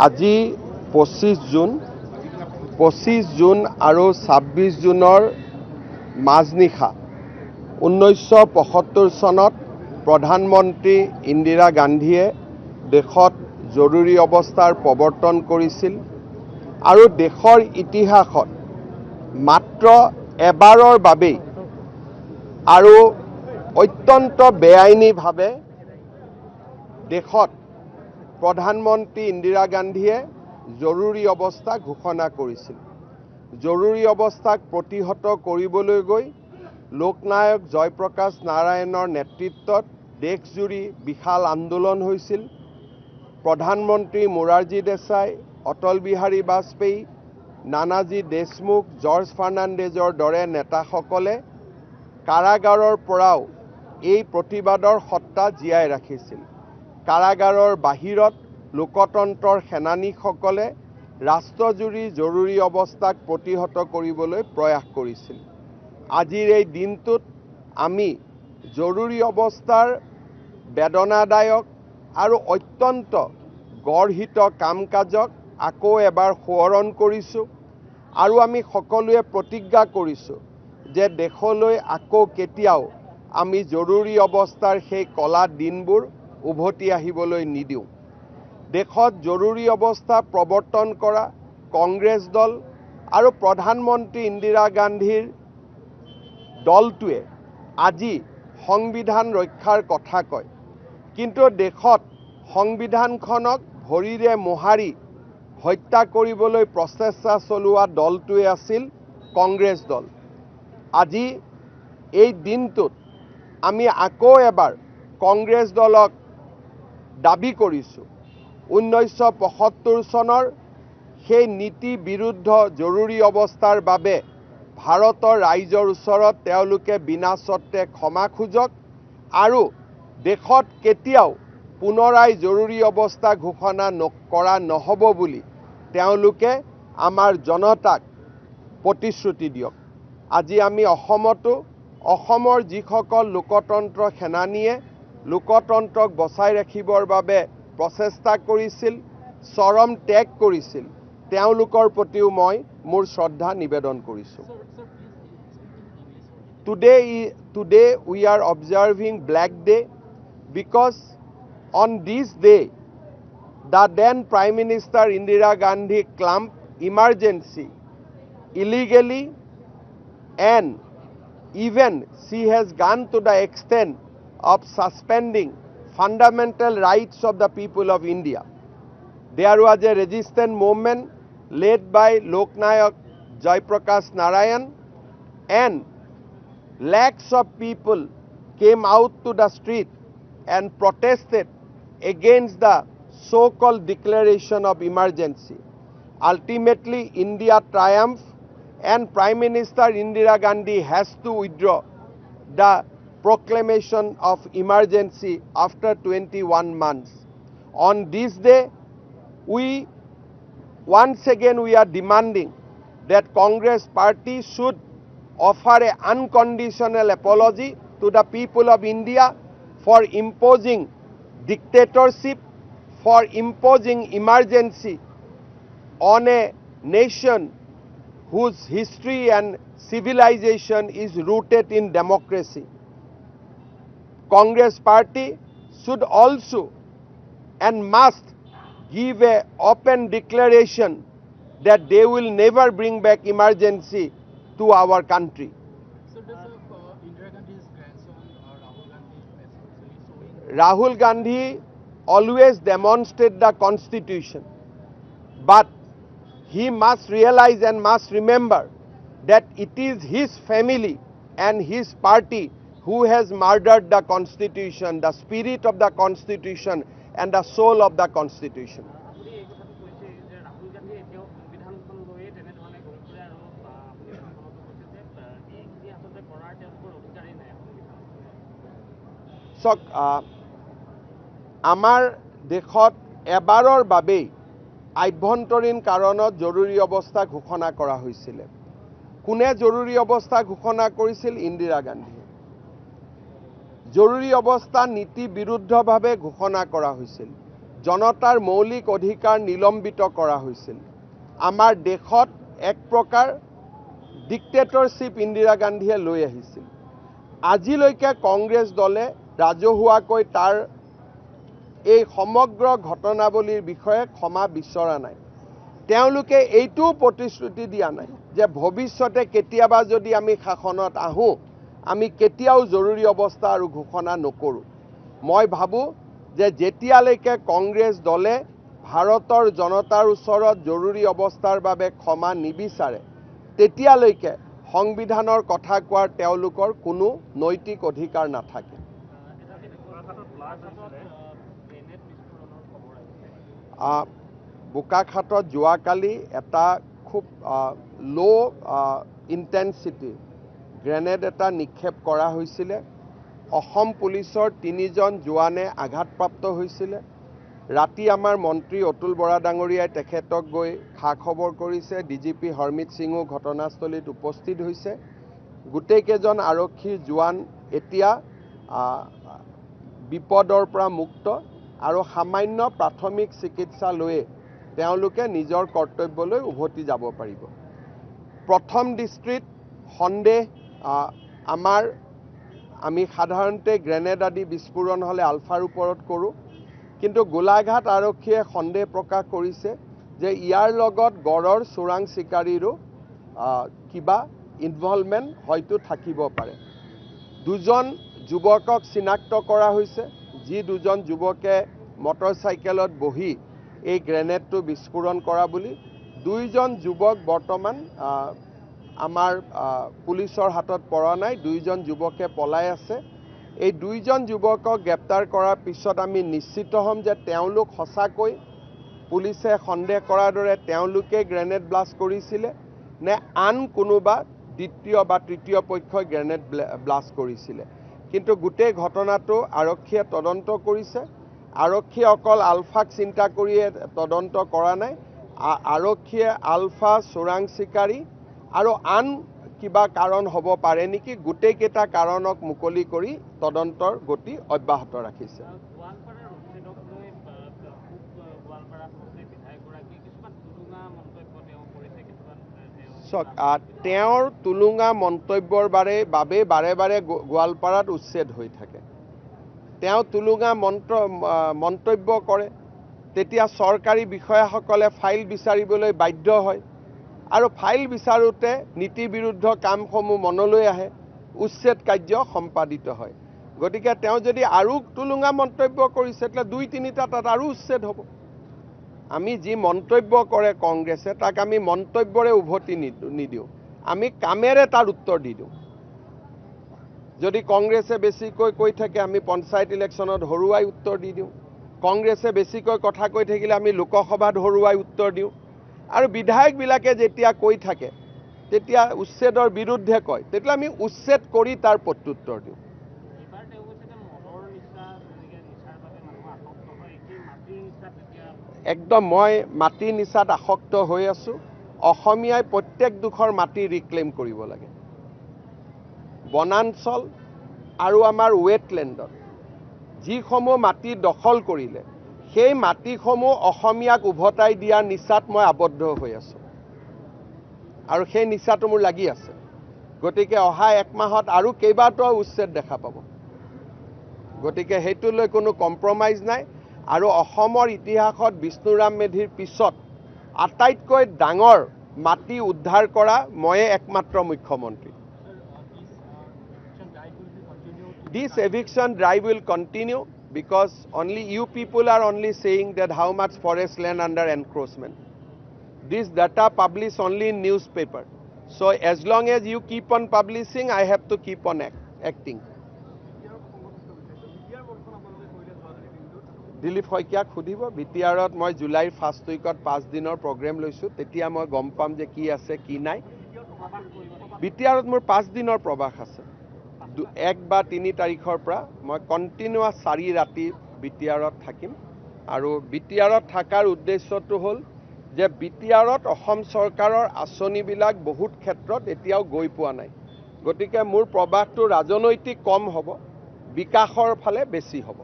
আজি 25 জুন আৰু 26 জুনৰ মাজনিশা 1975 চনত প্ৰধানমন্ত্ৰী ইন্দিৰা গান্ধীয়ে দেশত জৰুৰী অৱস্থাৰ প্ৰৱৰ্তন কৰিছিল আৰু দেশৰ ইতিহাসত মাত্ৰ এবাৰৰ বাবেই আৰু অত্যন্ত বেআইনীভাৱে দেশত প্ৰধানমন্ত্ৰী ইন্দিৰা গান্ধীয়ে জৰুৰী অৱস্থা ঘোষণা কৰিছিল। জৰুৰী অৱস্থাক প্ৰতিহত কৰিবলৈ গৈ লোকনায়ক জয়প্ৰকাশ নাৰায়ণৰ নেতৃত্বত দেশজুৰি বিশাল আন্দোলন হৈছিল। প্ৰধানমন্ত্ৰী মোৰাৰজী দেশাই, অটল বিহাৰী বাজপেয়ী, নানাজী দেশমুখ, জৰ্জ ফাৰ্ণাণ্ডেজৰ দৰে নেতাসকলে কাৰাগাৰৰ পৰাও এই প্ৰতিবাদৰ সত্তা জীয়াই ৰাখিছিল। কাৰাগাৰৰ বাহিৰত লোকতন্ত্ৰৰ সেনানীসকলে ৰাষ্ট্ৰজুৰি জৰুৰী অৱস্থাক প্ৰতিহত কৰিবলৈ প্ৰয়াস কৰিছিল। আজিৰ এই দিনটোত আমি জৰুৰী অৱস্থাৰ বেদনাদায়ক আৰু অত্যন্ত গৰ্হিত কাম কাজক আকৌ এবাৰ সোঁৱৰণ কৰিছোঁ আৰু আমি সকলোৱে প্ৰতিজ্ঞা কৰিছোঁ যে দেশলৈ আকৌ কেতিয়াও আমি জৰুৰী অৱস্থাৰ সেই কলা দিনবোৰ উভতি আহিবলৈ নিদিওঁ। দেশত জৰুৰী অৱস্থা প্ৰৱৰ্তন কৰা কংগ্ৰেছ দল আৰু প্ৰধানমন্ত্ৰী ইন্দিৰা গান্ধীৰ দলটোৱে আজি সংবিধান ৰক্ষাৰ কথা কয়, কিন্তু দেশত সংবিধানখনক ভৰিৰে মোহাৰি হত্যা কৰিবলৈ প্ৰচেষ্টা চলোৱা দলটোৱে আছিল কংগ্ৰেছ দল। আজি এই দিনটোত আমি আকৌ এবাৰ কংগ্ৰেছ দলক দাবী কৰিছোঁ 1975 চনৰ সেই নীতি বিৰুদ্ধ জৰুৰী অৱস্থাৰ বাবে ভাৰতৰ ৰাইজৰ ওচৰত তেওঁলোকে বিনা চৰ্তে ক্ষমা খোজক আৰু দেশত কেতিয়াও পুনৰাই জৰুৰী অৱস্থা ঘোষণা কৰা নহ'ব বুলি তেওঁলোকে আমাৰ জনতাক প্ৰতিশ্ৰুতি দিয়ক। আজি আমি অসমতো অসমৰ যিসকল লোকতন্ত্ৰ সেনানীয়ে লোকতন্ত্ৰক বচাই ৰাখিবৰ বাবে প্ৰচেষ্টা কৰিছিল, চৰম ত্যাগ কৰিছিল, তেওঁলোকৰ প্ৰতিও মই মোৰ শ্ৰদ্ধা নিবেদন কৰিছোঁ। Today we are observing Black Day because on this day the then Prime Minister Indira Gandhi claimed emergency illegally, and even she has gone to the extent of suspending fundamental rights of the people of India. There was a resistance movement led by Loknayak Jaiprakash Narayan, and lakhs of people came out to the street and protested against the so-called declaration of emergency. Ultimately, India triumphed, and Prime Minister Indira Gandhi has to withdraw the proclamation of emergency after 21 months. On this day, once again we are demanding that Congress party should offer an unconditional apology to the people of India for imposing dictatorship, for imposing emergency on a nation whose history and civilization is rooted in democracy. Congress party should also and must give an open declaration that they will never bring back emergency to our country. So does Indira Gandhi's grandson Rahul Gandhi showing? Rahul Gandhi always demonstrates the constitution, but he must realize and must remember that it is his family and his party who has murdered the constitution, the spirit of the constitution and the soul of the constitution. So, আমাৰ দেশত এবাৰৰ বাবেই আভ্যন্তৰীণ কাৰণত জৰুৰী অৱস্থা ঘোষণা কৰা হৈছিল। কোনে জৰুৰী অৱস্থা ঘোষণা কৰিছিল? ইন্দিৰা গান্ধীয়ে। জৰুৰী অৱস্থা নীতি বিৰুদ্ধভাৱে ঘোষণা কৰা হৈছিল। জনতাৰ মৌলিক অধিকাৰ নিলম্বিত কৰা হৈছিল। আমাৰ দেশত এক প্ৰকাৰ ডিক্টেটৰশ্বিপ ইন্দিৰা গান্ধীয়ে লৈ আহিছিল। আজিলৈকে কংগ্ৰেছ দলে ৰাজহুৱাকৈ তাৰ এই সমগ্ৰ ঘটনাৱলীৰ বিষয়ে ক্ষমা বিচৰা নাই। তেওঁলোকে এইটো প্ৰতিশ্ৰুতি দিয়া নাই যে ভৱিষ্যতে কেতিয়াবা যদি আমি শাসনত আহোঁ আমি কেতিয়াও জৰুৰী অৱস্থা আৰু ঘোষণা নকৰোঁ। মই ভাবোঁ যে যেতিয়ালৈকে কংগ্ৰেছ দলে ভাৰতৰ জনতাৰ ওচৰত জৰুৰী অৱস্থাৰ বাবে ক্ষমা নিবিচাৰে তেতিয়ালৈকে সংবিধানৰ কথা কোৱাৰ তেওঁলোকৰ কোনো নৈতিক অধিকাৰ নাথাকে। বোকাখাটত যোৱাকালি এটা খুব লো ইণ্টেন্সিটি গ্ৰেনেড এটা নিক্ষেপ কৰা হৈছিলে। অসম পুলিচৰ 3জন জোৱানে আঘাতপ্ৰাপ্ত হৈছিলে। ৰাতি আমাৰ মন্ত্ৰী অতুল বৰা ডাঙৰীয়াই তেখেতক গৈ খা খবৰ কৰিছে। ডিজিপি হৰমিত সিঙো ঘটনাস্থলীত উপস্থিত হৈছে। গোটেইকেইজন আৰক্ষীৰ জোৱান এতিয়া বিপদৰ পৰা মুক্ত আৰু সামান্য প্ৰাথমিক চিকিৎসা লৈয়ে তেওঁলোকে নিজৰ কৰ্তব্যলৈ উভতি যাব পাৰিব। প্ৰথম দৃষ্টিত সন্দেহ আমি সাধাৰণতে গ্ৰেনেড আদি বিস্ফোৰণ হ'লে আলফাৰ ওপৰত কৰোঁ, কিন্তু গোলাঘাট আৰক্ষীয়ে সন্দেহ প্ৰকাশ কৰিছে যে ইয়াৰ লগত গড়ৰ চোৰাং চিকাৰীৰো কিবা ইনভলভমেণ্ট হয়তো থাকিব পাৰে। 2জন যুৱকক চিনাক্ত কৰা হৈছে, যি 2জন যুৱকে মটৰচাইকেলত বহি এই গ্ৰেনেডটো বিস্ফোৰণ কৰা বুলি। 2জন যুৱক বৰ্তমান আমাৰ পুলিচৰ হাতত পৰা নাই। 2জন যুৱকে পলাই আছে। এই 2জন যুৱকক গ্ৰেপ্তাৰ কৰাৰ পিছত আমি নিশ্চিত হ'ম যে তেওঁলোক সঁচাকৈ পুলিচে সন্দেহ কৰাৰ দৰে তেওঁলোকে গ্ৰেনেড ব্লাষ্ট কৰিছিলে নে আন কোনোবা দ্বিতীয় বা তৃতীয় পক্ষই গ্ৰেনেড ব্লাষ্ট কৰিছিলে। কিন্তু গোটেই ঘটনাটো আৰক্ষীয়ে তদন্ত কৰিছে। আৰক্ষীয়ে অকল আলফাক চিন্তা কৰিয়ে তদন্ত কৰা নাই। আৰক্ষীয়ে আলফা, চোৰাং চিকাৰী আৰু আন কিবা কাৰণ হ'ব পাৰে নেকি, গোটেইকেইটা কাৰণক মুকলি কৰি তদন্তৰ গতি অব্যাহত ৰাখিছে। তেওঁৰ তুলুঙা মন্তব্যৰ বাবে বাৰে বাৰে গোৱালপাৰাত উচ্ছেদ হৈ থাকে। তেওঁ তুলুঙা মন্তব্য কৰে, তেতিয়া চৰকাৰী বিষয়াসকলে ফাইল বিচাৰিবলৈ বাধ্য হয় আৰু ফাইল বিচাৰোঁতে নীতি বিৰুদ্ধ কামসমূহ মনলৈ আহে, উচ্ছেদ কাৰ্য সম্পাদিত হয়। গতিকে তেওঁ যদি আৰু তুলুঙা মন্তব্য কৰিছে তেতিয়াহ'লে 2-3টা তাত আৰু উচ্ছেদ হ'ব। আমি যি মন্তব্য কৰে কংগ্ৰেছে তাক আমি মন্তব্যৰে উভতি নিদিওঁ, আমি কামেৰে তাৰ উত্তৰ দি দিওঁ। যদি কংগ্ৰেছে বেছিকৈ কৈ থাকে আমি পঞ্চায়ত ইলেকশ্যনত হৰুৱাই উত্তৰ দি দিওঁ। কংগ্ৰেছে বেছিকৈ কথা কৈ থাকিলে আমি লোকসভাত হৰুৱাই উত্তৰ দিওঁ। আৰু বিধায়কবিলাকে যেতিয়া কৈ থাকে তেতিয়া উচ্ছেদৰ বিৰুদ্ধে কয়, তেতিয়া আমি উচ্ছেদ কৰি তাৰ প্ৰত্যুত্তৰ দিওঁ। একদম মই মাটি নিচাত আসক্ত হৈ আছোঁ। অসমীয়াই প্ৰত্যেক ডোখৰ মাটি ৰিক্লেইম কৰিব লাগে। বনাঞ্চল আৰু আমাৰ ৱেটলেণ্ডত যিসমূহ মাটি দখল কৰিলে সেই মাটিসমূহ অসমীয়াক উভতাই দিয়াৰ নিচাত মই আবদ্ধ হৈ আছোঁ আৰু সেই নিচাটো মোৰ লাগি আছে। গতিকে অহা 1 মাহত আৰু কেইবাটাও উচ্ছেদ দেখা পাব। গতিকে সেইটোলৈ কোনো কম্প্ৰমাইজ নাই। আৰু অসমৰ ইতিহাসত বিষ্ণুৰাম মেধিৰ পিছত আটাইতকৈ ডাঙৰ মাটি উদ্ধাৰ কৰা ময়ে একমাত্ৰ মুখ্যমন্ত্ৰী। This eviction drive will continue because only you people are only saying that how much forest land under encroachment. This data published only in newspaper. So as long as you keep on publishing, I have to keep on acting. Dilip শইকীয়াক সুধিব। বিটিআৰত মই জুলাইৰ 1st উইকত 5 দিনৰ programme লৈছোঁ, তেতিয়া মই গম পাম যে কি আছে কি নাই। বিটিআৰত মোৰ 5 দিনৰ প্ৰৱাস আছে। 1 বা 3 তাৰিখৰ পৰা মই কণ্টিনিউৱাছ 4 ৰাতি বিটিআৰত থাকিম। আৰু বিটিআৰত থকাৰ উদ্দেশ্যটো হ'ল যে বিটিআৰত অসম চৰকাৰৰ আঁচনিবিলাক বহুত ক্ষেত্ৰত এতিয়াও গৈ পোৱা নাই। গতিকে মোৰ প্ৰৱাসটো ৰাজনৈতিক কম হ'ব, বিকাশৰ ফালে বেছি হ'ব।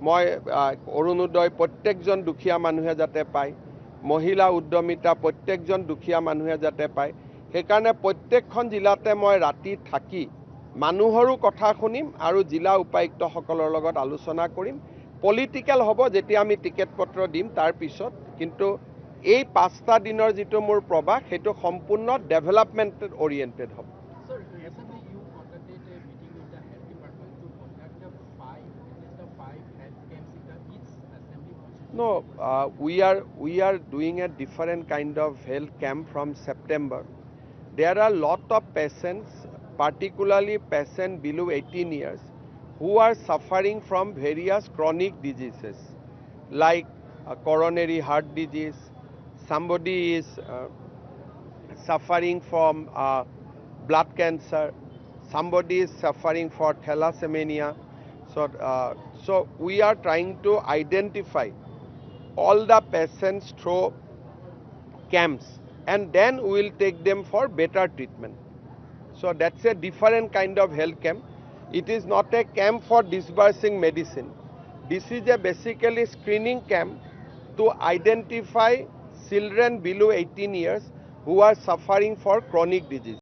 মই অৰুণোদয় প্ৰত্যেকজন দুখীয়া মানুহে যাতে পায়, মহিলা উদ্যমিতা প্ৰত্যেকজন দুখীয়া মানুহে যাতে পায়, সেইকাৰণে প্ৰত্যেকখন জিলাতে মই ৰাতি থাকি মানুহৰো কথা শুনিম আৰু জিলা উপায়ুক্তসকলৰ লগত আলোচনা কৰিম। পলিটিক্যাল হ'ব যেতিয়া আমি টিকেট পত্ৰ দিম তাৰ পিছত, কিন্তু এই 5টা দিনৰ যিটো মোৰ প্ৰৱাস সেইটো সম্পূৰ্ণ ডেভেলপমেণ্ট অৰিয়েণ্টেড হ'ব। Sir, recently you conducted a meeting with the health department to conduct at least the five health camps in the each assembly constituency. No, we are doing a different kind of health camp from September. There are lot of patients, particularly patients below 18 years, who are suffering from various chronic diseases like coronary heart disease. Somebody is suffering from blood cancer. Somebody is suffering for thalassemia. So we are trying to identify all the patients through camps, and then we will take them for better treatment. So that's a different kind of health camp. It is not a camp for disbursing medicine. This is a basically screening camp to identify children below 18 years who are suffering for chronic disease.